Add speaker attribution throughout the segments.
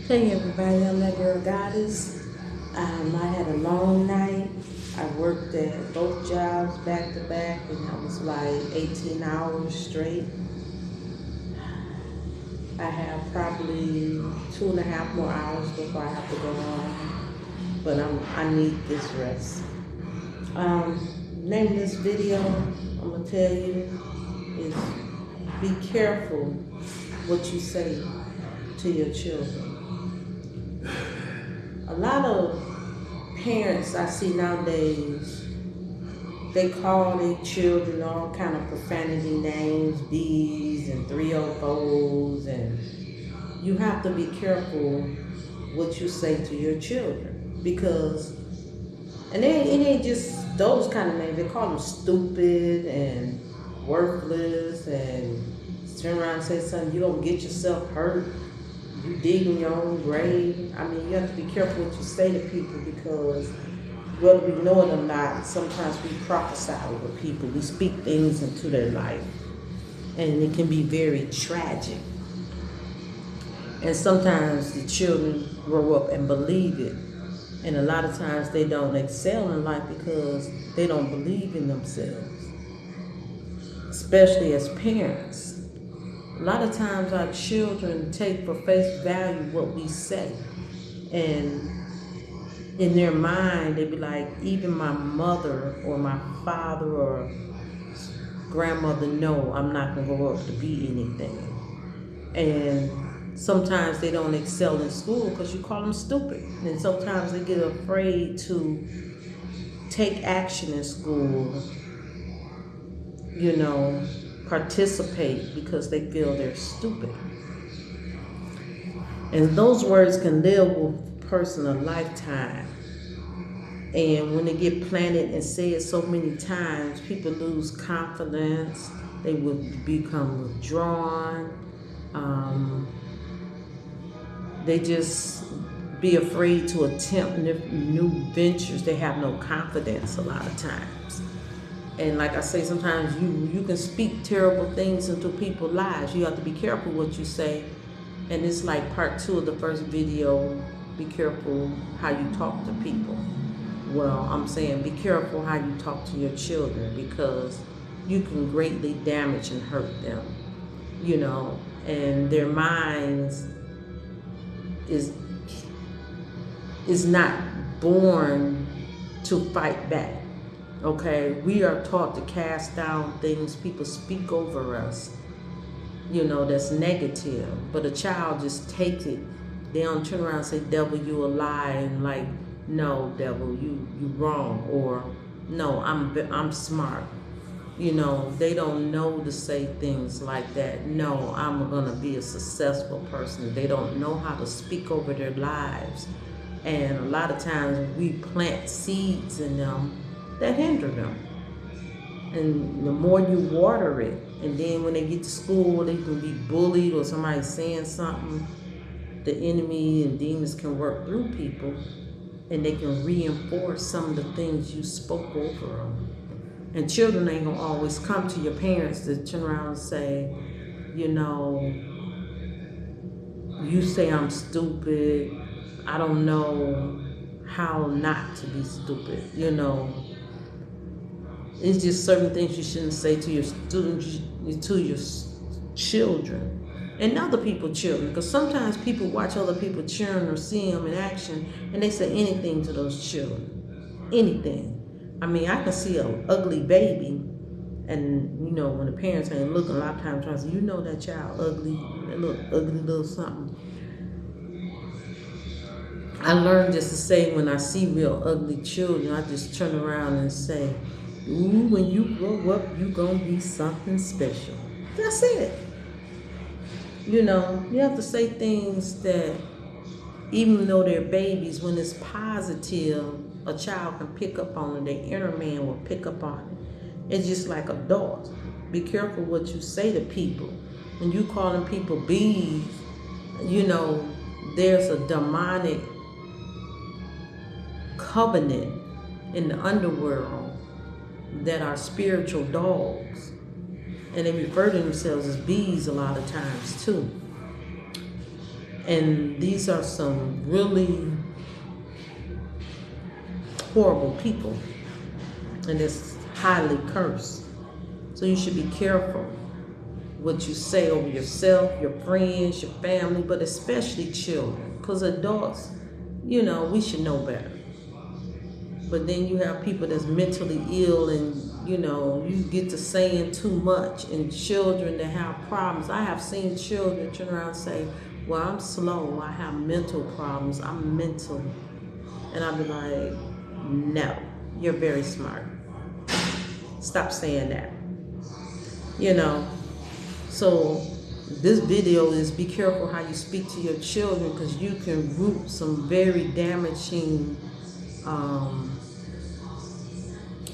Speaker 1: Hey everybody, I'm that girl Goddess. I had a long night. I worked at both jobs back to back, and that was like 18 hours straight. I have probably 2.5 more hours before I have to go home, but I need this rest. Name of this video I'm gonna tell you is be careful what you say to your children. A lot of parents I see nowadays, they call their children all kind of profanity names, B's and 304s, and you have to be careful what you say to your children because, and it ain't just those kind of names. They call them stupid and worthless, and turn around and say something, you don't get yourself hurt, you digging your own grave. I mean, you have to be careful what you say to people because whether we know it or not, sometimes we prophesy over people. We speak things into their life, and it can be very tragic. And sometimes the children grow up and believe it. And a lot of times they don't excel in life because they don't believe in themselves, especially as parents. A lot of times our children take for face value what we say. And in their mind, they be like, even my mother or my father or grandmother, no, I'm not going to grow up to be anything. And sometimes they don't excel in school because you call them stupid. And sometimes they get afraid to take action in school, participate because they feel they're stupid. And those words can live with a person a lifetime. And when they get planted and said so many times, people lose confidence. They will become withdrawn. They just be afraid to attempt new ventures. They have no confidence a lot of times. And like I say, sometimes you can speak terrible things into people's lives. You have to be careful what you say. And it's like part 2 of the first video. Be careful how you talk to people. Well, I'm saying be careful how you talk to your children because you can greatly damage and hurt them, and their minds is not born to fight back. Okay, we are taught to cast down things people speak over us, that's negative. But a child just takes it. They don't turn around and say, devil, you a lie, and like, no, devil, you wrong, or no, I'm smart. They don't know to say things like that. No, I'm gonna be a successful person. They don't know how to speak over their lives. And a lot of times we plant seeds in them that hinder them. And the more you water it, and then when they get to school, they can be bullied or somebody saying something, the enemy and demons can work through people and they can reinforce some of the things you spoke over them. And children ain't gonna always come to your parents to turn around and say, you say I'm stupid. I don't know how not to be stupid, It's just certain things you shouldn't say to your students, to your children, and other people's children. Because sometimes people watch other people cheering or see them in action, and they say anything to those children. Anything. I mean, I can see an ugly baby, and when the parents ain't looking, a lot of times trying to say, that child ugly, that little ugly little something. I learned just to say when I see real ugly children, I just turn around and say, ooh, when you grow up, you gonna be something special. That's it. You have to say things that, even though they're babies, when it's positive, a child can pick up on it. Their inner man will pick up on it. It's just like adults. Be careful what you say to people. When you calling people bees, there's a demonic covenant in the underworld that are spiritual dogs, and they refer to themselves as bees a lot of times too. And these are some really horrible people, and it's highly cursed. So you should be careful what you say over yourself, your friends, your family, but especially children. Because adults, we should know better. But then you have people that's mentally ill, and you get to saying too much, and children that have problems. I have seen children turn around and say, well, I'm slow, I have mental problems, I'm mental. And I'll be like, no, you're very smart. Stop saying that. So this video is be careful how you speak to your children, because you can root some very damaging,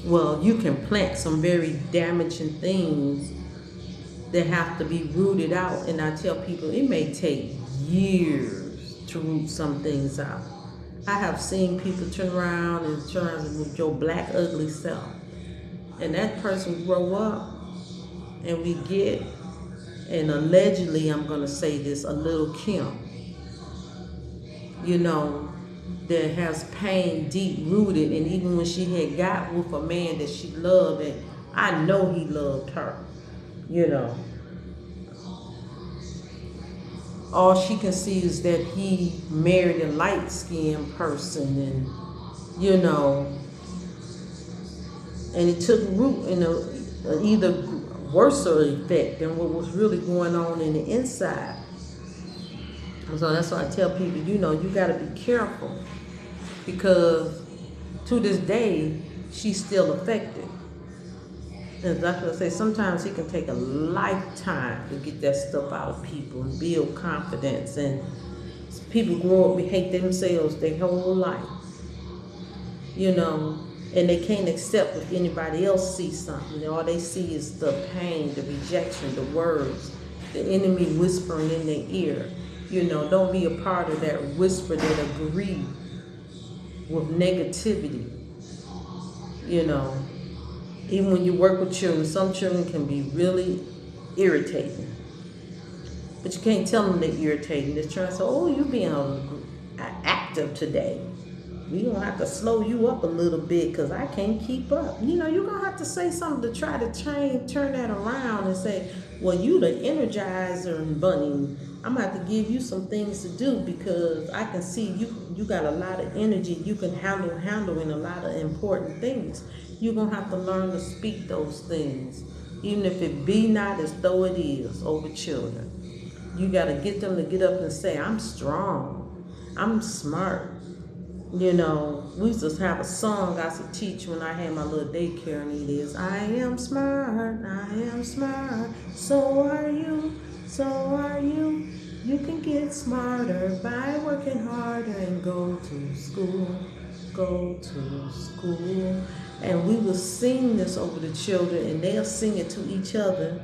Speaker 1: you can plant some very damaging things that have to be rooted out. And I tell people it may take years to root some things out. I have seen people turn around with your black ugly self, and that person grow up, and we get, and allegedly, I'm going to say this, a little Kim, that has pain deep rooted. And even when she had got with a man that she loved, and I know he loved her, all she can see is that he married a light-skinned person, and and it took root in a either worse effect than what was really going on in the inside. So that's why I tell people, you got to be careful, because to this day, she's still affected. And like I say, sometimes it can take a lifetime to get that stuff out of people and build confidence. And people grow up and hate themselves their whole life, and they can't accept if anybody else sees something. All they see is the pain, the rejection, the words, the enemy whispering in their ear. Don't be a part of that whisper that agree with negativity. Even when you work with children, some children can be really irritating. But you can't tell them they're irritating. They're trying to say, oh, you're being active today. We're going to have to slow you up a little bit because I can't keep up. You're going to have to say something to try to turn that around and say, well, you the energizer bunny. I'm going to have to give you some things to do, because I can see you got a lot of energy. You can handle in a lot of important things. You're going to have to learn to speak those things, even if it be not as though it is, over children. You got to get them to get up and say, I'm strong, I'm smart. We used to have a song I used to teach when I had my little daycare, and it is, I am smart, so are you, so are you. You can get smarter by working harder and go to school. And we will sing this over the children, and they'll sing it to each other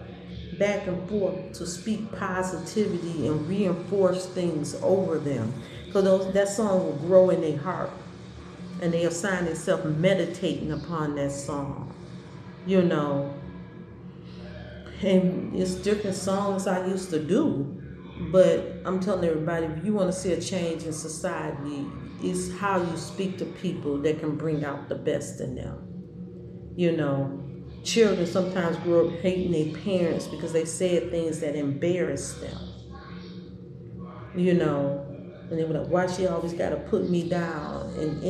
Speaker 1: back and forth to speak positivity and reinforce things over them. So that song will grow in their heart, and they'll find themselves meditating upon that song, And it's different songs I used to do, but I'm telling everybody, if you want to see a change in society, it's how you speak to people that can bring out the best in them. Children sometimes grow up hating their parents because they said things that embarrass them. And they were like, why she always got to put me down? And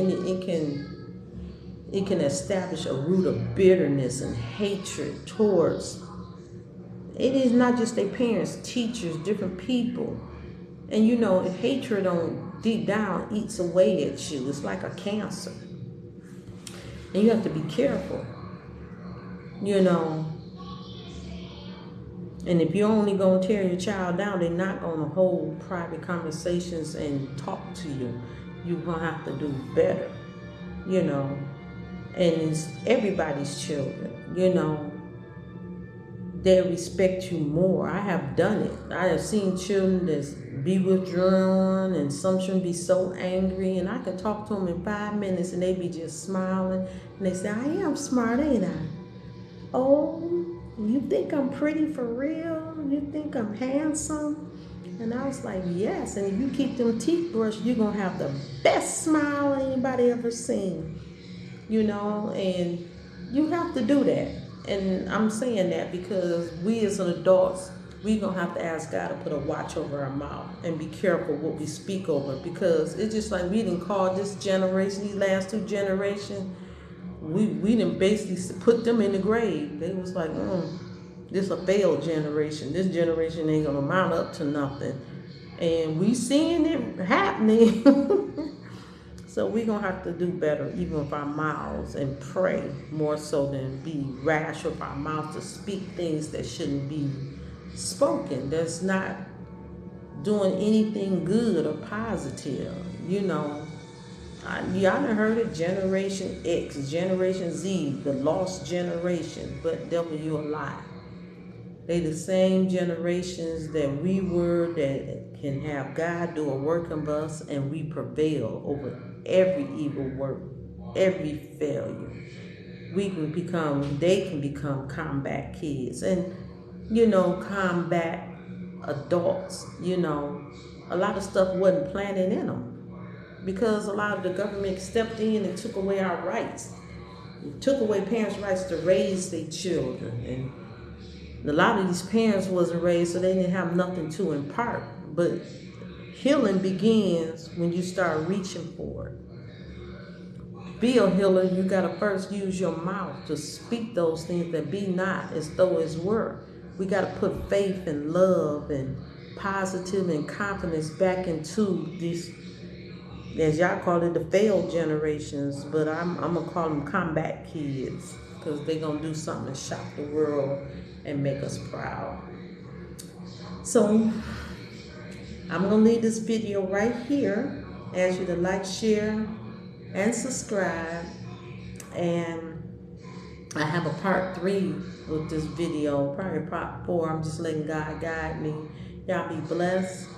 Speaker 1: it can establish a root of bitterness and hatred towards. It is not just their parents, teachers, different people. And hatred on deep down eats away at you. It's like a cancer. And you have to be careful. And if you're only going to tear your child down, they're not going to hold private conversations and talk to you. You're going to have to do better, And it's everybody's children, They respect you more. I have done it. I have seen children that be withdrawn, and some children be so angry, and I can talk to them in 5 minutes and they be just smiling, and they say, I am smart, ain't I? Oh, you think I'm pretty for real? You think I'm handsome? And I was like, yes. And if you keep them teeth brushed, you're going to have the best smile anybody ever seen. You know, and you have to do that. And I'm saying that because we as adults, we're going to have to ask God to put a watch over our mouth and be careful what we speak over. Because it's just like we didn't call this generation, these last two generations, we didn't basically put them in the grave. They was like, this a failed generation. This generation ain't gonna amount up to nothing. And we seeing it happening. So we're gonna have to do better even with our mouths and pray more so than be rash with our mouth to speak things that shouldn't be spoken. That's not doing anything good or positive. You know, y'all done heard it, Generation X, Generation Z, the lost generation, but devil, you a lie. They the same generations that we were, that can have God do a work of us, and we prevail over every evil work, every failure. They can become combat kids and, combat adults. A lot of stuff wasn't planted in them because a lot of the government stepped in and took away our rights. It took away parents' rights to raise their children, and a lot of these parents wasn't raised, so they didn't have nothing to impart. But healing begins when you start reaching for it. Be a healer, you gotta first use your mouth to speak those things that be not as though as were. We gotta put faith and love and positive and confidence back into these, as y'all call it, the failed generations, but I'm gonna call them combat kids, because they're gonna do something to shock the world and make us proud. So I'm gonna leave this video right here. Ask you to like, share, and subscribe. And I have a part 3 with this video, probably part 4. I'm just letting God guide me. Y'all be blessed,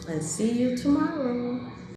Speaker 1: and see you tomorrow.